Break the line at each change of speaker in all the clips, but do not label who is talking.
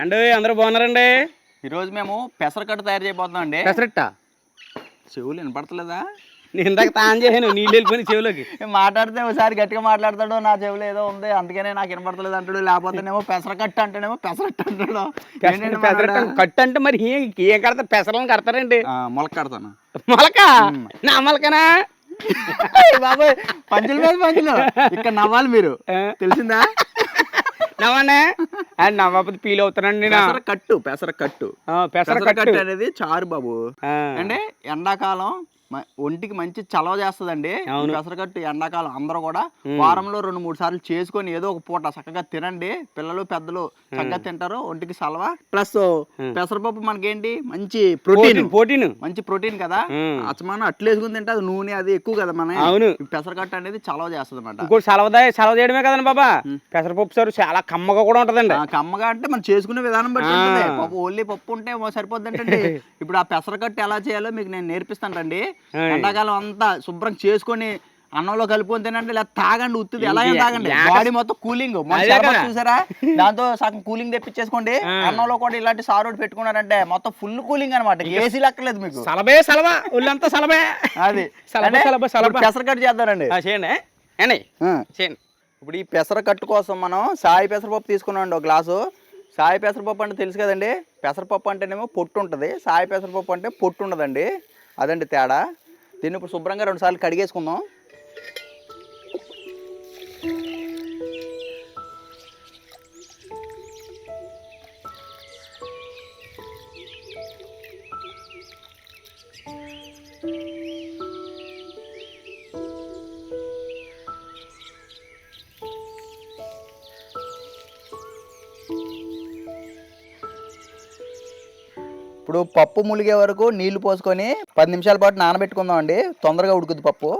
ఏండి అందరూ బాగున్నారండి?
ఈరోజు మేము పెసరకట్టు తయారు చేయబోతున్నాం అండి.
పెసరట్ట
చెవులు వినపడతలేదా?
నేను ఇందాక తాను చేశాను, నీళ్ళు వెళ్ళిపోయిన చెవులోకి.
మాట్లాడితే ఒకసారి గట్టిగా మాట్లాడతాడు, నా చెవులు ఏదో ఉంది అందుకనే నాకు వినపడతలేదు అంటాడు. లేకపోతేనేమో పెసరకట్టు అంటేనేమో పెసరట్టు అంటాడు.
పెసరట్ట కట్టు అంటే మరి ఏం కడతారు? పెసరలను కడతారండి.
మొలక కడతాను.
మొలక? నా మొలకనా?
బాబాయ్ పంచుల మీద పంచులు ఇక్కడ నవ్వాలి మీరు, తెలిసిందా?
నవ్వనే నవ్వకపోతే ఫీల్ అవుతానండి.
పెసరకట్టు అనేది చారు బాబు. అంటే ఎండాకాలం ఒంటికి మంచి చలవ చేస్తుందండి పెసరకట్టు. ఎండాకాలం అందరూ కూడా వారంలో 2-3 సార్లు చేసుకొని ఏదో ఒక పూట చక్కగా తినండి. పిల్లలు పెద్దలు చక్కగా తింటారు, ఒంటికి చలవ. ప్లస్ పెసరపప్పు మనకేంటి మంచి ప్రోటీన్ కదా. అచ్చమానం అట్లు వేసుకుని తింటే అది నూనె అది ఎక్కువ కదా. మన పెసరకట్టు అనేది చలవ చేస్తుంది అన్నమాట.
ఇంకోటి చలవ చేయడమే కదండి బాబా, పెసరపప్పు సార్ చాలా కమ్మగా కూడా ఉంటదండి.
కమ్మగా అంటే మనం చేసుకునే విధానం బట్టి ఉంటుంది. పప్పు ఓన్లీ పప్పు ఉంటే సరిపోద్ది అంటే ఇప్పుడు ఆ పెసరకట్టు ఎలా చేయాలో మీకు నేను నేర్పిస్తానండి. ఎండాకాలం అంతా శుభ్రం చేసుకొని అన్నంలో కలుపుకొని తినండి, లేదా తాగండి. ఉత్తిది ఎలా తాగండి, బాడీ మొత్తం కూలింగ్. చూసారా, దాంతో సగం కూలింగ్ తెప్పించేసుకోండి. అన్నంలో కూడా ఇలాంటి సారోడ్ పెట్టుకున్నారంటే మొత్తం ఫుల్ కూలింగ్ అనమాట. ఏసీ లెక్కలేదు మీకు.
ఒళ్ళంతా సలబే.
అది పెసరకట్టు చేద్దారండి. ఇప్పుడు ఈ పెసరకట్టు కోసం మనం సాయి పెసరపప్పు తీసుకున్నాం ఒక గ్లాసు. సాయి పెసరపప్పు అంటే తెలుసు కదండి. పెసరపప్పు అంటేనేమో పొట్టు ఉంటుంది, సాయి పెసరపప్పు అంటే పొట్టు ఉండదండి. అదండి తేడా. దీన్ని ఇప్పుడు శుభ్రంగా 2 సార్లు కడిగేసుకుందాం. ఇప్పుడు పప్పు ములిగే వరకు నీళ్లు పోసుకొని 10 నిమిషాల పాటు నానబెట్టుకుందాం అండి. తొందరగా ఉడుకుద్ది పప్పు.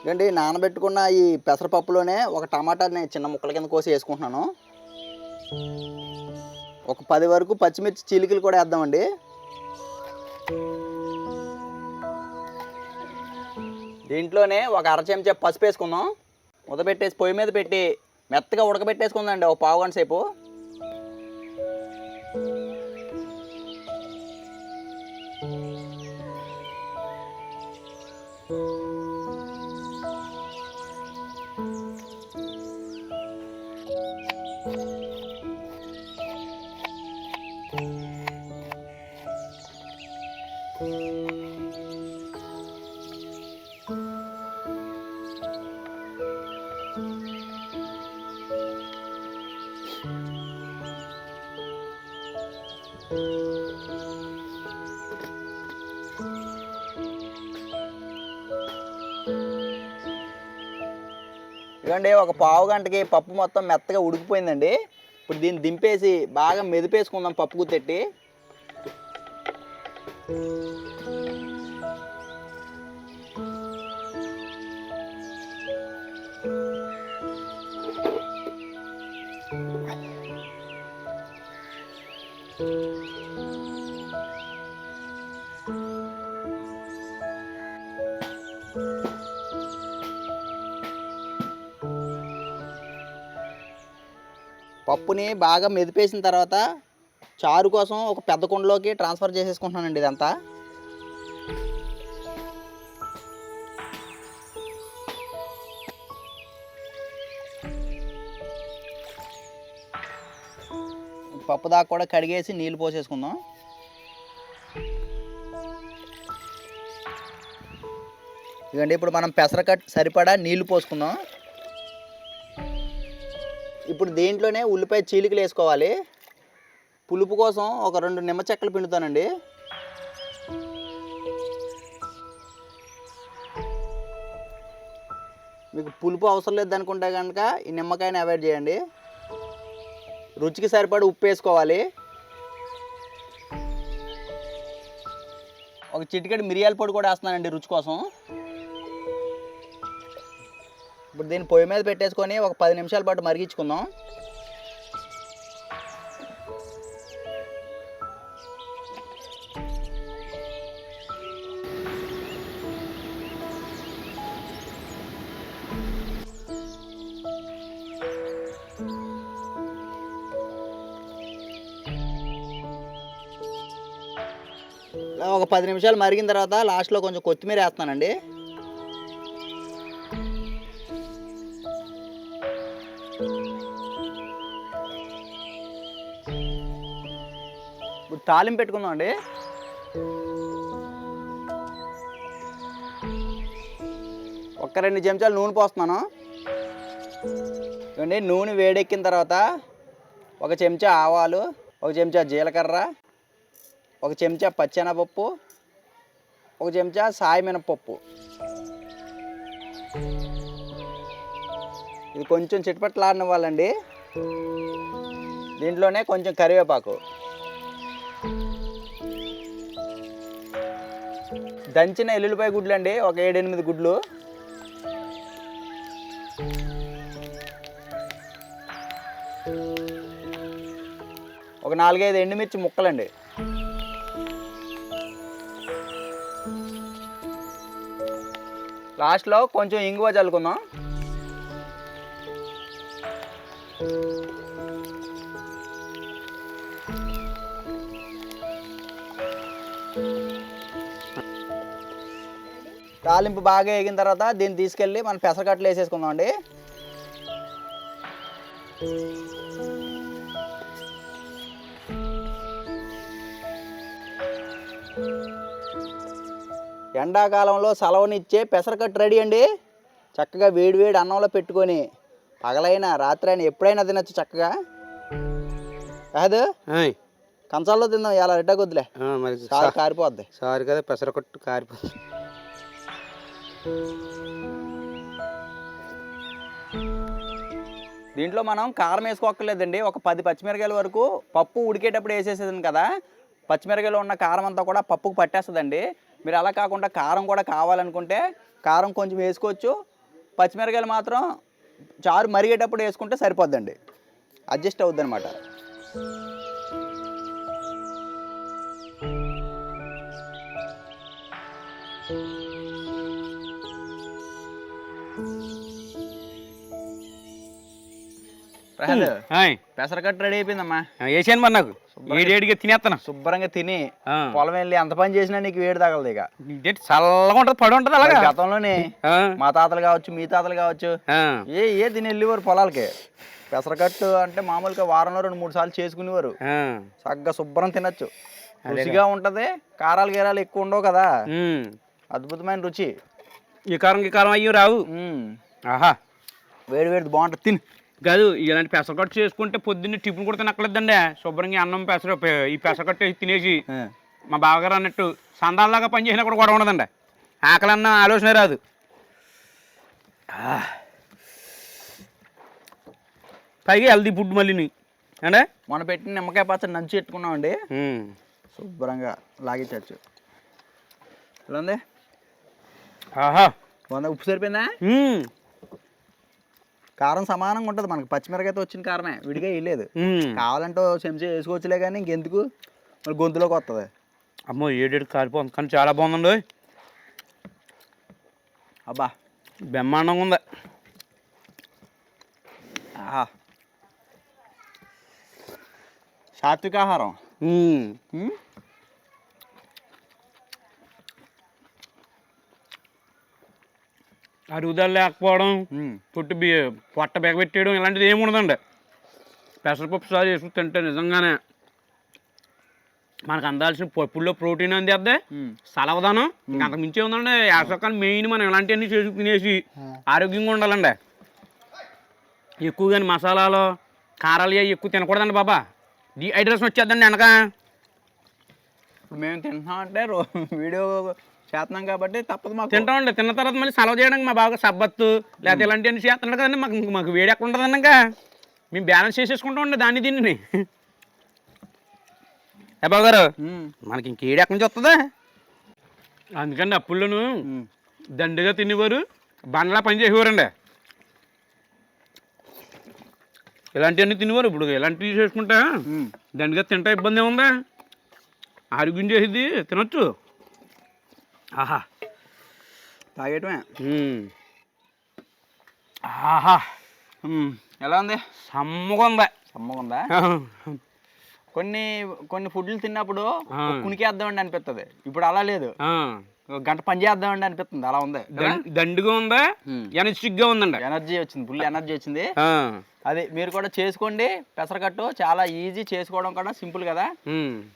ఇదండి నానబెట్టుకున్న ఈ పెసరపప్పులోనే ఒక టమాటాని చిన్న ముక్కల కింద కోసి వేసుకుంటున్నాను. ఒక 10 వరకు పచ్చిమిర్చి చీలికలు కూడా వేద్దామండి. దీంట్లోనే ఒక 1/2 చెంచా పసుపు వేసుకుందాం. ఉడకబెట్టేసి పొయ్యి మీద పెట్టి మెత్తగా ఉడకబెట్టేసుకుందామండి ఒక 1/2 గంట సేపు. ఇదండి ఒక 1/2 గంటకి పప్పు మొత్తం మెత్తగా ఉడికిపోయిందండి. ఇప్పుడు దీన్ని దింపేసి బాగా మెదిపేసుకుందాం పప్పు గుత్తెట్టి. పప్పుని బాగా మెదిపేసిన తర్వాత చారు కోసం ఒక పెద్ద కుండలోకి ట్రాన్స్ఫర్ చేసేసుకుంటున్నానండి ఇదంతా. పప్పు దాకా కూడా కడిగేసి నీళ్ళు పోసేసుకుందాం. ఇదండి ఇప్పుడు మనం పెసరకట్టు సరిపడా నీళ్లు పోసుకుందాం. ఇప్పుడు దీంట్లోనే ఉల్లిపాయ చీలికలు వేసుకోవాలి. పులుపు కోసం ఒక 2 నిమ్మ చెక్కలు పిండుతానండి. మీకు పులుపు అవసరం లేదు అనుకుంటే కనుక ఈ నిమ్మకాయని అవాయిడ్ చేయండి. రుచికి సరిపడి ఉప్పు వేసుకోవాలి. ఒక చిటికెడు మిరియాల పొడి కూడా వేస్తున్నానండి రుచి కోసం. ఇప్పుడు దీన్ని పొయ్యి మీద పెట్టేసుకొని ఒక 10 నిమిషాల పాటు మరిగించుకుందాం. ఒక 10 నిమిషాలు మరిగిన తర్వాత లాస్ట్లో కొంచెం కొత్తిమీర వేస్తున్నానండి. ఇప్పుడు తాలింపు పెట్టుకుందాం అండి. ఒక 2 చెంచాలు నూనె పోస్తున్నాను. చూడండి, నూనె వేడెక్కిన తర్వాత 1 చెంచా ఆవాలు, 1 చెంచా జీలకర్ర, 1 చెంచా పచ్చెనపప్పు, 1 చెంచా సాయి మినపప్పు. ఇది కొంచెం చిటపట్లాడనివ్వాలండి. దీంట్లోనే కొంచెం కరివేపాకు, దంచిన ఎల్లుల్లిపాయ గుడ్లు అండి, ఒక 7-8 గుడ్లు, ఒక 4-5 ఎండుమిర్చి ముక్కలండి. లాస్ట్లో కొంచెం ఇంగువ చల్లుకుందాం. తాలింపు బాగా వేగిన తర్వాత దీన్ని తీసుకెళ్ళి మనం పెసరకట్లు వేసేసుకుందాం అండి. ఎండాకాలంలో సలవనిచ్చే పెసరకట్టు రెడీ అండి. చక్కగా వేడి అన్నంలో పెట్టుకొని పగలైనా రాత్రి అయినా ఎప్పుడైనా తినచ్చు చక్కగా. కాదు కంచాల్లో తిందాం, ఇలా రెడ్డా కొద్దులే, మరి సారి కారిపోద్ది.
సారి కదా పెసరకట్టు కారిపోద్ది.
దీంట్లో మనం కారం వేసుకోక్కర్లేదండి. ఒక 10 పచ్చిమిరకాయల వరకు పప్పు ఉడికేటప్పుడు వేసేసేది కదా, పచ్చిమిరకాయలు ఉన్న కారం అంతా కూడా పప్పుకు పట్టేస్తుందండి. మీరు అలా కాకుండా కారం కూడా కావాలనుకుంటే కారం కొంచెం వేసుకోవచ్చు. పచ్చిమిరకాయలు మాత్రం చారు మరిగేటప్పుడు వేసుకుంటే సరిపోద్దండి, అడ్జస్ట్ అవుద్ది అనమాట. పెసరకట్టు రెడీ అయిపోయిందమ్మా.
వేసాను మరి, నాకు వేడిగా తినేస్తాను.
శుభ్రంగా తిని పొలం వెళ్ళి ఎంత పని చేసినా నీకు వేడి తగలదు. ఇక
చల్లగా ఉంటుంది, పడి ఉంటుంది. అలాగే
గతంలోనే మా తాతలు కావచ్చు, మీ తాతలు కావచ్చు, ఏ తిని వెళ్ళేవారు పొలాలకి. పెసరకట్టు అంటే మామూలుగా వారంలో 2-3 సార్లు చేసుకునేవారు. చక్కగా శుభ్రం తినచ్చు, రుచిగా ఉంటది. కారాలు గీరాలు ఎక్కువ ఉండవు కదా, అద్భుతమైన రుచి.
ఈ కారం అయ్యి రావు. ఆహా,
వేడి బాగుంటుంది, తిని.
కాదు, ఇలాంటి పెసరకట్టు చేసుకుంటే పొద్దున్నే టిఫిన్ కూడా తినక్కలేదండి. శుభ్రంగా అన్నం ఈ పెసరకట్టు తినేసి మా బావగారు అన్నట్టు సందాల్లాగా పనిచేసినా కూడా గొడవ ఉండదండి. ఆకలన్న ఆలోచన రాదు. పైగా హెల్దీ ఫుడ్ మళ్ళీ అంటే
మనం పెట్టిన నిమ్మకాయ పచ్చడి నంచి పెట్టుకున్నామండి. శుభ్రంగా లాగించచ్చు. ఇలా ఉంది.
ఆహా,
ఉప్పు సరిపోయిందా? కారం సమానంగా ఉంటుంది మనకి. పచ్చిమిరకాయతో వచ్చిన కారమే, విడిగా వేయలేదు. కావాలంటే చెంచా వేసుకోవచ్చులే, కానీ ఇంకెందుకు, మరి గొంతులోకి వస్తుంది.
అమ్మో, 7 కారిపోతుంది, కానీ చాలా బాగుందండి.
అబ్బా,
బ్రహ్మాండంగా ఉంది.
సాత్వికాహారం.
అరుగుదల లేకపోవడం, పొట్ట బెగబెట్టేయడం ఇలాంటిది ఏమి ఉండదండి. పెసరపప్పు సారు వేసుకు తింటే నిజంగానే మనకు అందాల్సిన పప్పుల్లో ప్రోటీన్ అందేద్ది, సలవదానం ఇంకా అంతకు మించే ఉందండి. యాసకాలం మెయిన్ మనం ఇలాంటివన్నీ చేసి తినేసి ఆరోగ్యంగా ఉండాలండి. ఎక్కువగాని మసాలాలు కారాలు ఎక్కువ తినకూడదండి బాబా, డీహైడ్రేషన్ వచ్చేద్దండి వెనక.
ఇప్పుడు మేము తింటున్నామంటే వీడియో చేస్తున్నాం కాబట్టి తప్పదు మాకు.
తింటామండి. తిన్న తర్వాత మళ్ళీ సెలవు చేయడానికి మా బాగా సబ్బత్తు లేకపోతే ఇలాంటివన్నీ చేస్తున్నాడు కదండి. మాకు వేడి ఎక్కడ ఉంటుందండి, ఇంకా మేము బ్యాలెన్స్ చేసేసుకుంటామండి దాన్ని దీన్ని. ఏ బాబు గారు, మనకి ఇంకేడి ఎక్కడి నుంచి వస్తుందా? అందుకని అప్పుల్లోనూ దండిగా తినేవారు, బండ్లా పని చేసేవారండి. ఇలాంటివన్నీ తినేవారు ఇప్పుడు ఇలాంటివి చేసుకుంటా దండిగా తింటా ఇబ్బంది ఏముందా ఆరోగ్యం చేసేది తినొచ్చు ఆహా
తాగేయటమే.
ఆహా
ఎలా ఉంది?
సమ్మగా ఉందా.
సమ్మగా ఉందా? కొన్ని కొన్ని ఫుడ్లు తిన్నప్పుడు కునికేద్దామండి అనిపిస్తుంది, ఇప్పుడు అలా లేదు, గంట పని చేద్దామండి అనిపిస్తుంది, అలా ఉంది.
దండిగా ఉందా, ఎనర్జిటిక్గా ఉందండి,
ఎనర్జీ వచ్చింది, ఫుల్ ఎనర్జీ వచ్చింది. అది మీరు కూడా చేసుకోండి. పెసరకట్టు చాలా ఈజీ, చేసుకోవడం కూడా సింపుల్ కదా.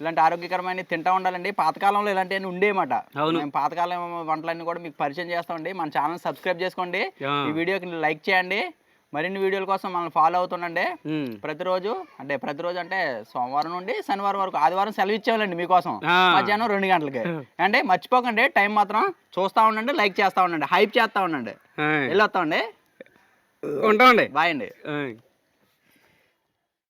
ఇలాంటి ఆరోగ్యకరమైన తింటా ఉండాలండి. పాతకాలంలో ఇలాంటివన్నీ ఉండేమాట. మేము పాతకాలం వంటలన్నీ కూడా మీకు పరిచయం చేస్తామండి. మన ఛానల్ సబ్స్క్రైబ్ చేసుకోండి, ఈ వీడియోకి లైక్ చేయండి. మరిన్ని వీడియోల కోసం మనల్ని ఫాలో అవుతుండండి. ప్రతిరోజు అంటే సోమవారం నుండి శనివారం వరకు, ఆదివారం సెలవు ఇచ్చేవాళ్ళండి మీకోసం మధ్యాహ్నం 2 గంటలకి. అంటే మర్చిపోకండి, టైం మాత్రం చూస్తూ ఉండండి, లైక్ చేస్తూ ఉండండి, హైప్ చేస్తూ ఉండండి. వెళ్ళొస్తామండి,
ఉంటామండి,
బాయ్ అండి.